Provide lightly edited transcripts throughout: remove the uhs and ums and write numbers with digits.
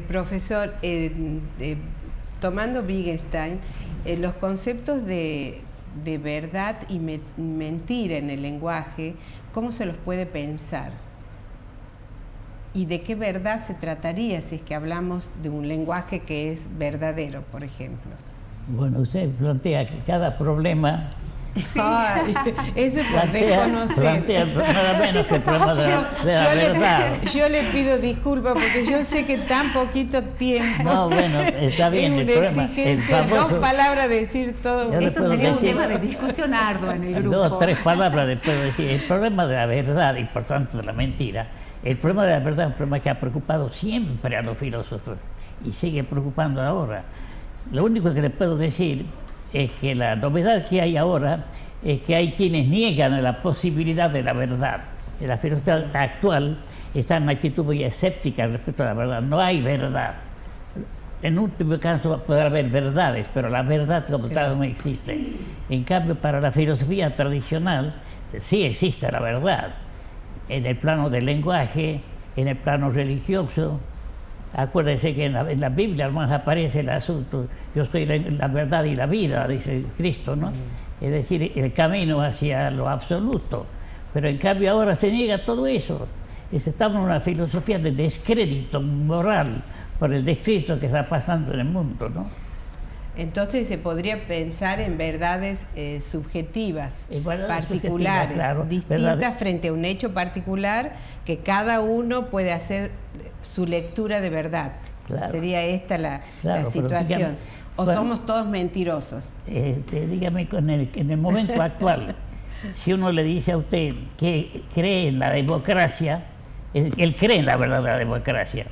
Profesor, tomando Wittgenstein, los conceptos de verdad y mentira en el lenguaje, ¿cómo se los puede pensar? ¿Y de qué verdad se trataría si es que hablamos de un lenguaje que es verdadero, por ejemplo? Bueno, usted plantea que cada problema... Sí. Ay, eso es por desconocer. Nada menos que el problema de la verdad. Yo le pido disculpas porque yo sé que tan poquito tiempo. No, bueno, está bien, el problema. El famoso, 2 palabras decir todo. Eso sería un tema de discusión arduo en el grupo. 2 o 3 palabras le puedo decir. El problema de la verdad y por tanto de la mentira. El problema de la verdad es un problema que ha preocupado siempre a los filósofos y sigue preocupando ahora. Lo único que le puedo decir es que la novedad que hay ahora es que hay quienes niegan la posibilidad de la verdad. La filosofía actual está en una actitud muy escéptica respecto a la verdad. No hay verdad. En último caso podrá haber verdades, pero la verdad como tal no existe. En cambio, para la filosofía tradicional sí existe la verdad. En el plano del lenguaje, en el plano religioso. Acuérdese que en la Biblia además aparece el asunto, yo soy la verdad y la vida, dice Cristo, ¿no? Es decir, el camino hacia lo absoluto. Pero en cambio ahora se niega todo eso. Estamos en una filosofía de descrédito moral por el descrédito que está pasando en el mundo, ¿no? Entonces se podría pensar en verdades subjetivas, particulares, claro, distintas frente a un hecho particular que cada uno puede hacer su lectura de verdad. Claro. Sería esta la situación. Dígame, ¿o somos todos mentirosos? Dígame, en el momento actual, si uno le dice a usted que cree en la democracia, él cree en la verdad de la democracia.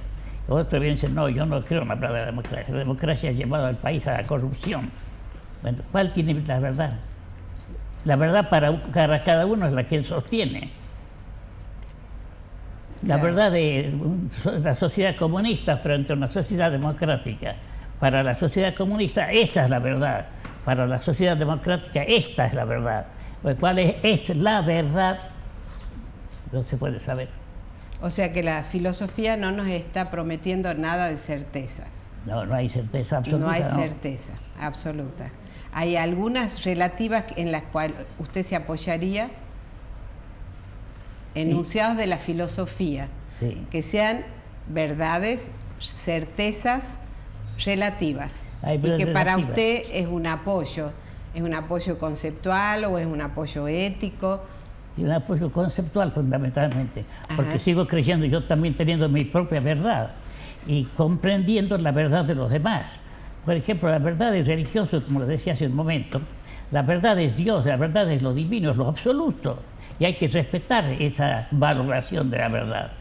Otro bien dice, no, yo no creo en la verdadera democracia. La democracia ha llevado al país a la corrupción. Bueno, ¿cuál tiene la verdad? La verdad para cada uno es la que él sostiene. La verdad de la sociedad comunista frente a una sociedad democrática. Para la sociedad comunista esa es la verdad. Para la sociedad democrática esta es la verdad. ¿Cuál es la verdad? No se puede saber. O sea que la filosofía no nos está prometiendo nada de certezas. No, no hay certeza absoluta. No hay certeza absoluta. ¿Hay algunas relativas en las cuales usted se apoyaría? Enunciados de la filosofía, que sean verdades, certezas relativas. Y que para usted es un apoyo conceptual o es un apoyo ético. Y un apoyo conceptual fundamentalmente, porque sigo creyendo, yo también teniendo mi propia verdad y comprendiendo la verdad de los demás. Por ejemplo, la verdad es religiosa, como les decía hace un momento, la verdad es Dios, la verdad es lo divino, es lo absoluto, y hay que respetar esa valoración de la verdad.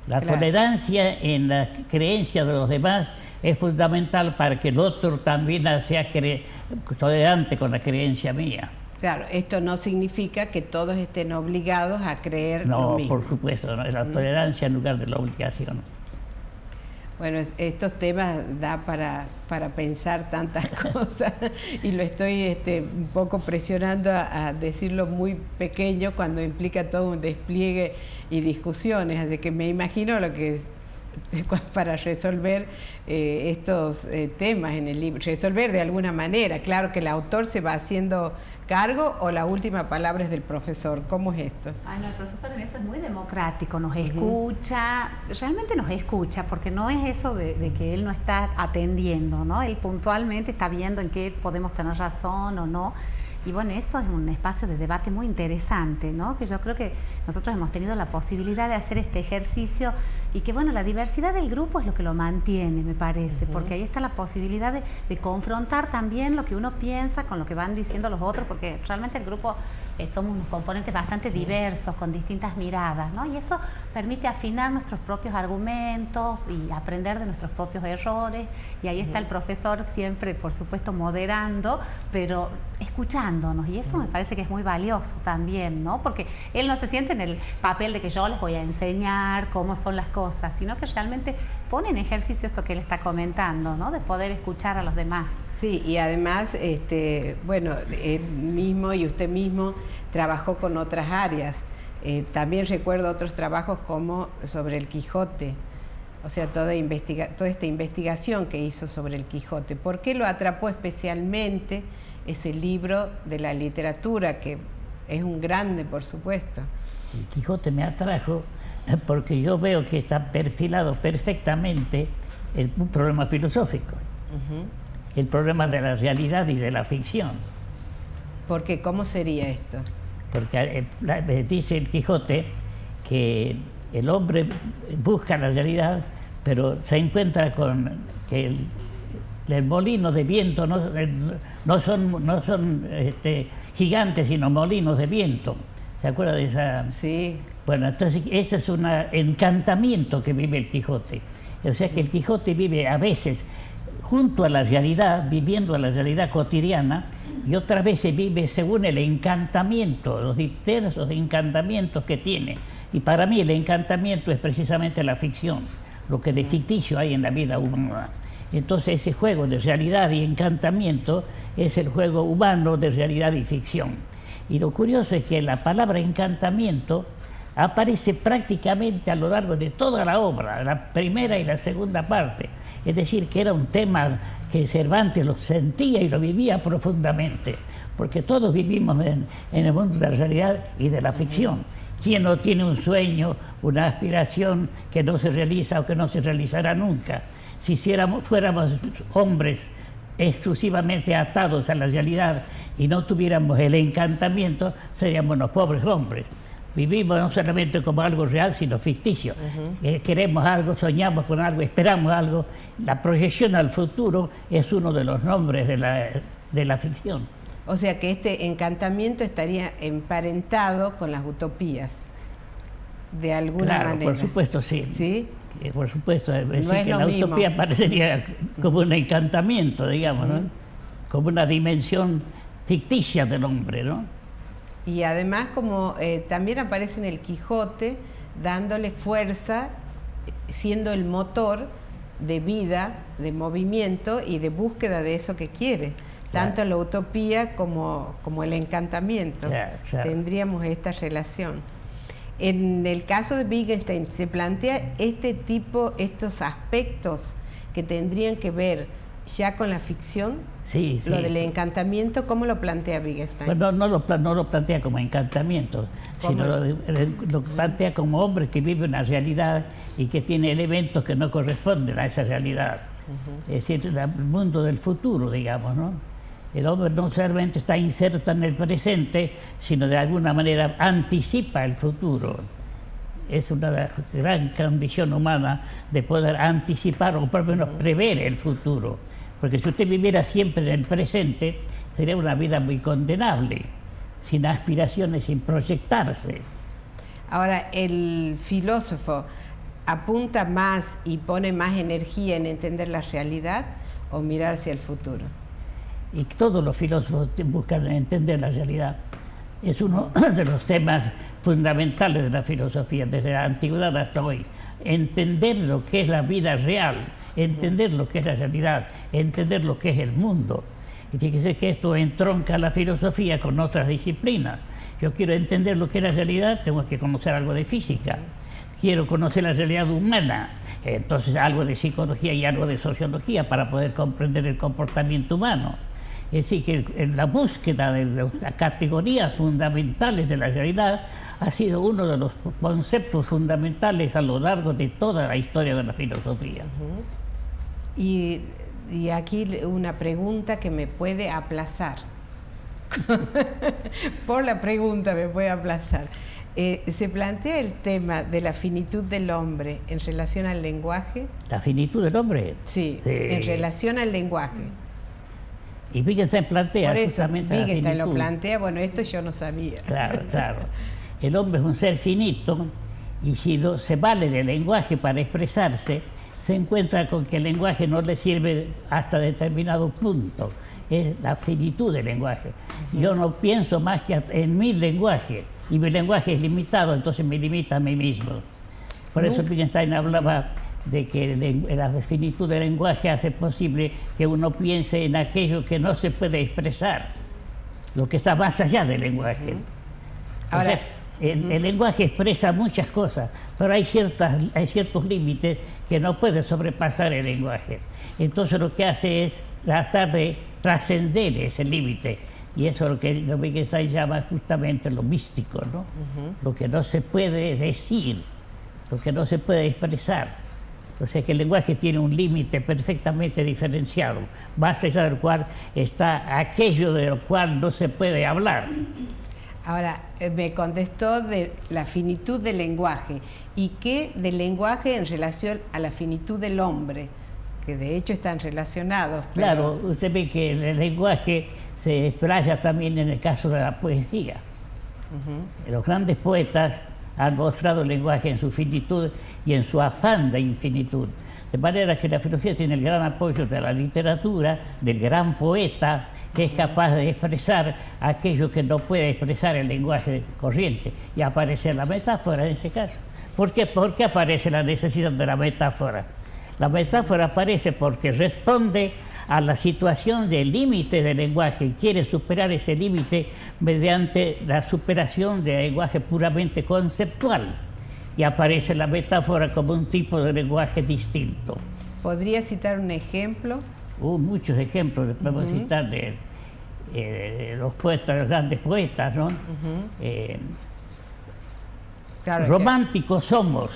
La tolerancia en la creencia de los demás es fundamental para que el otro también sea tolerante con la creencia mía. Claro, esto no significa que todos estén obligados a creer lo mismo. No, por supuesto, no, es la tolerancia en lugar de la obligación. Bueno, estos temas da para pensar tantas cosas y lo estoy un poco presionando a decirlo muy pequeño cuando implica todo un despliegue y discusiones, así que me imagino lo que para resolver estos temas en el libro, resolver de alguna manera. Claro que el autor se va haciendo cargo o la última palabra es del profesor. ¿Cómo es esto? Bueno, el profesor en eso es muy democrático, nos escucha, realmente nos escucha, porque no es eso de que él no está atendiendo, ¿no? Él puntualmente está viendo en qué podemos tener razón o no. Y bueno, eso es un espacio de debate muy interesante, ¿no? Que yo creo que nosotros hemos tenido la posibilidad de hacer este ejercicio y que, bueno, la diversidad del grupo es lo que lo mantiene, me parece, porque ahí está la posibilidad de confrontar también lo que uno piensa con lo que van diciendo los otros, porque realmente el grupo somos unos componentes bastante diversos, con distintas miradas, ¿no? Y eso permite afinar nuestros propios argumentos y aprender de nuestros propios errores, y ahí está el profesor siempre, por supuesto, moderando, pero escuchándonos, y eso me parece que es muy valioso también, ¿no? Porque él no se siente en el papel de que yo les voy a enseñar cómo son las cosas, sino que realmente pone en ejercicio esto que él está comentando, ¿no? De poder escuchar a los demás. Sí, y además, bueno, él mismo y usted mismo trabajó con otras áreas. También recuerdo otros trabajos como sobre el Quijote O sea, toda esta investigación que hizo sobre el Quijote. ¿Por qué lo atrapó especialmente ese libro de la literatura, que es un grande, por supuesto? El Quijote me atrajo porque yo veo que está perfilado perfectamente un problema filosófico, el problema de la realidad y de la ficción. ¿Por qué? ¿Cómo sería esto? Porque dice el Quijote que el hombre busca la realidad, pero se encuentra con que el molino de viento no son gigantes, sino molinos de viento. ¿Se acuerda de esa? Sí. Bueno, entonces ese es un encantamiento que vive el Quijote. O sea que el Quijote vive a veces junto a la realidad, viviendo a la realidad cotidiana, y otras veces vive según el encantamiento, los diversos encantamientos que tiene. Y para mí el encantamiento es precisamente la ficción, lo que de ficticio hay en la vida humana. Entonces ese juego de realidad y encantamiento es el juego humano de realidad y ficción. Y lo curioso es que la palabra encantamiento aparece prácticamente a lo largo de toda la obra, la primera y la segunda parte. Es decir, que era un tema que Cervantes lo sentía y lo vivía profundamente, porque todos vivimos en el mundo de la realidad y de la ficción. ¿Quién no tiene un sueño, una aspiración que no se realiza o que no se realizará nunca? Si fuéramos hombres exclusivamente atados a la realidad y no tuviéramos el encantamiento, seríamos unos pobres hombres. Vivimos no solamente como algo real, sino ficticio. Queremos algo, soñamos con algo, esperamos algo. La proyección al futuro es uno de los nombres de la ficción. O sea que este encantamiento estaría emparentado con las utopías, de alguna manera. Por supuesto, sí. ¿Sí? Por supuesto, es decir, no es que la mismo. utopía parecería como un encantamiento, digamos, ¿no? Como una dimensión ficticia del hombre, ¿no? Y además, como también aparece en el Quijote, dándole fuerza, siendo el motor de vida, de movimiento y de búsqueda de eso que quiere. Claro. Tanto la utopía como el encantamiento. Claro. Tendríamos esta relación. En el caso de Wittgenstein, ¿se plantea estos aspectos que tendrían que ver ya con la ficción? Sí, sí. Lo del encantamiento, ¿cómo lo plantea Wittgenstein? Pues no lo plantea como encantamiento, sino lo plantea como hombre que vive una realidad y que tiene elementos que no corresponden a esa realidad. Es decir, el mundo del futuro, digamos, ¿no? El hombre no solamente está inserto en el presente, sino de alguna manera anticipa el futuro. Es una gran condición humana de poder anticipar o por lo menos prever el futuro. Porque si usted viviera siempre en el presente, sería una vida muy condenable, sin aspiraciones, sin proyectarse. Ahora, el filósofo apunta más y pone más energía en entender la realidad o mirar hacia el futuro. Y todos los filósofos buscan entender la realidad. Es uno de los temas fundamentales de la filosofía, desde la antigüedad hasta hoy. Entender lo que es la vida real, entender lo que es la realidad, entender lo que es el mundo. Y fíjese que esto entronca la filosofía con otras disciplinas. Yo quiero entender lo que es la realidad, tengo que conocer algo de física. Quiero conocer la realidad humana, entonces algo de psicología y algo de sociología para poder comprender el comportamiento humano. Es decir, que la búsqueda de las categorías fundamentales de la realidad ha sido uno de los conceptos fundamentales a lo largo de toda la historia de la filosofía. Y aquí una pregunta que me puede aplazar. Por la pregunta me puede aplazar. ¿Se plantea el tema de la finitud del hombre en relación al lenguaje? ¿La finitud del hombre? Sí, en relación al lenguaje. Y Wittgenstein plantea por eso, justamente Wittgenstein la finitud. lo plantea, bueno, esto yo no sabía. Claro, claro. El hombre es un ser finito y si se vale del lenguaje para expresarse, se encuentra con que el lenguaje no le sirve hasta determinado punto. Es la finitud del lenguaje. Yo no pienso más que en mi lenguaje y mi lenguaje es limitado, entonces me limita a mí mismo. Por eso Wittgenstein hablaba de que la finitud del lenguaje hace posible que uno piense en aquello que no se puede expresar, lo que está más allá del lenguaje. Ahora, El lenguaje expresa muchas cosas, pero hay ciertos límites que no puede sobrepasar el lenguaje. Entonces lo que hace es tratar de trascender ese límite. Y eso es lo que Wittgenstein llama justamente lo místico, ¿no? Lo que no se puede decir, lo que no se puede expresar. O sea que el lenguaje tiene un límite perfectamente diferenciado, más allá del cual está aquello de lo cual no se puede hablar. Ahora, me contestó de la finitud del lenguaje. ¿Y qué del lenguaje en relación a la finitud del hombre? Que de hecho están relacionados. Pero... Claro, usted ve que el lenguaje se expresa también en el caso de la poesía. Los grandes poetas han mostrado el lenguaje en su finitud y en su afán de infinitud. De manera que la filosofía tiene el gran apoyo de la literatura, del gran poeta, que es capaz de expresar aquello que no puede expresar el lenguaje corriente. Y aparece la metáfora en ese caso. ¿Por qué? ¿Por qué aparece la necesidad de la metáfora? La metáfora aparece porque responde a la situación del límite del lenguaje y quiere superar ese límite mediante la superación del lenguaje puramente conceptual. Y aparece la metáfora como un tipo de lenguaje distinto. ¿Podría citar un ejemplo? Muchos ejemplos podemos citar de los poetas, los grandes poetas, ¿no? Claro, románticos somos.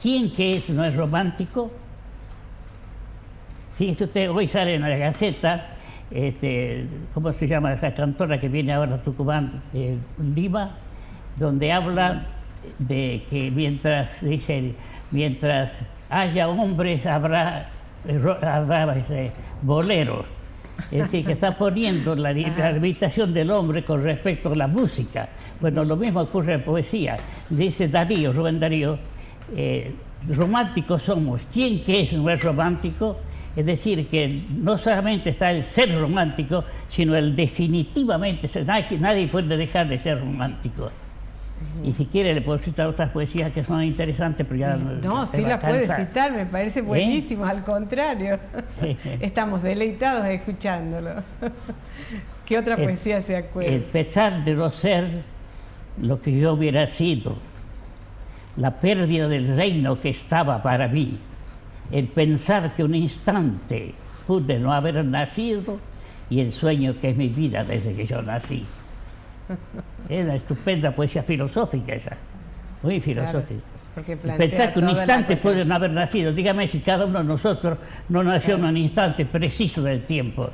¿Quién que es no es romántico? Fíjese usted, hoy sale en la Gaceta, ¿cómo se llama esa cantora que viene ahora a Tucumán, Lima? Donde habla de que mientras haya hombres habrá boleros. Es decir, que está poniendo la limitación del hombre con respecto a la música. Bueno, lo mismo ocurre en poesía. Dice Darío, Rubén Darío, románticos somos. ¿Quién que es no es romántico? Es decir, que no solamente está el ser romántico, sino el definitivamente ser. Nadie puede dejar de ser romántico. Y si quiere le puedo citar otras poesías que son interesantes, pero ya no, sí las puede citar, me parece buenísimo, al contrario. Estamos deleitados escuchándolo. ¿Qué otra poesía se acuerda? El pesar de no ser lo que yo hubiera sido, la pérdida del reino que estaba para mí, el pensar que un instante pude no haber nacido y el sueño que es mi vida desde que yo nací. Es una estupenda poesía filosófica esa, muy filosófica. Claro, pensar que un instante puede no haber nacido. Dígame si cada uno de nosotros no nació en un instante preciso del tiempo,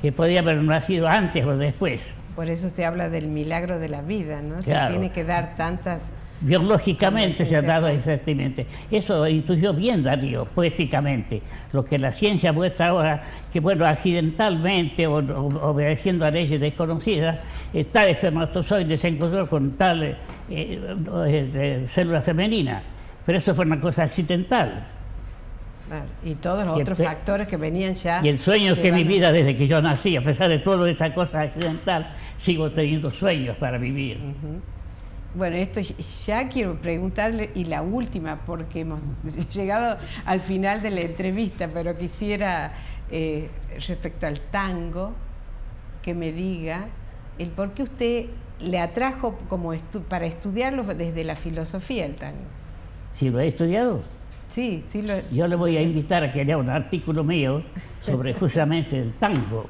que podía haber nacido antes o después. Por eso se habla del milagro de la vida, ¿no? Se tiene que dar tantas... Biológicamente se ha dado exactamente. Eso intuyó bien Darío, poéticamente. Lo que la ciencia muestra ahora, que bueno, accidentalmente o obedeciendo a leyes desconocidas, tal espermatozoide se encontró con tal célula femenina. Pero eso fue una cosa accidental. Claro, y todos los otros factores que venían ya... Y el sueño que es mi vida desde que yo nací, a pesar de toda esa cosa accidental, sigo teniendo sueños para vivir. Bueno, esto ya quiero preguntarle, y la última, porque hemos llegado al final de la entrevista, pero quisiera, respecto al tango, que me diga el por qué usted le atrajo como para estudiarlo desde la filosofía el tango. ¿Sí lo he estudiado? Sí, sí lo... Yo le voy a invitar a que lea un artículo mío sobre justamente el tango,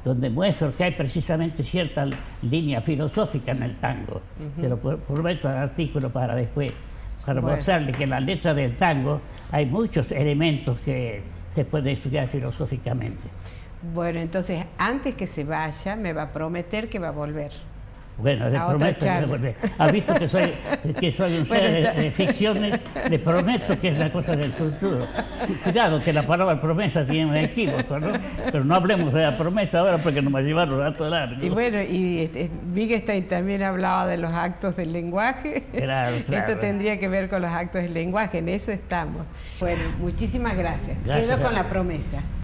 donde muestro que hay precisamente cierta línea filosófica en el tango. Se lo prometo al artículo para después, para mostrarle que en la letra del tango hay muchos elementos que se pueden estudiar filosóficamente. Bueno, entonces, antes que se vaya, me va a prometer que va a volver. Bueno, le prometo que volver. Ha visto que soy un ser de ficciones, le prometo que es la cosa del futuro. Cuidado, que la palabra promesa tiene un equívoco, ¿no? Pero no hablemos de la promesa ahora porque nos va a llevar un rato largo. Y bueno, Wittgenstein también hablaba de los actos del lenguaje. Claro. Esto tendría que ver con los actos del lenguaje, en eso estamos. Bueno, muchísimas gracias. Quedo con la promesa.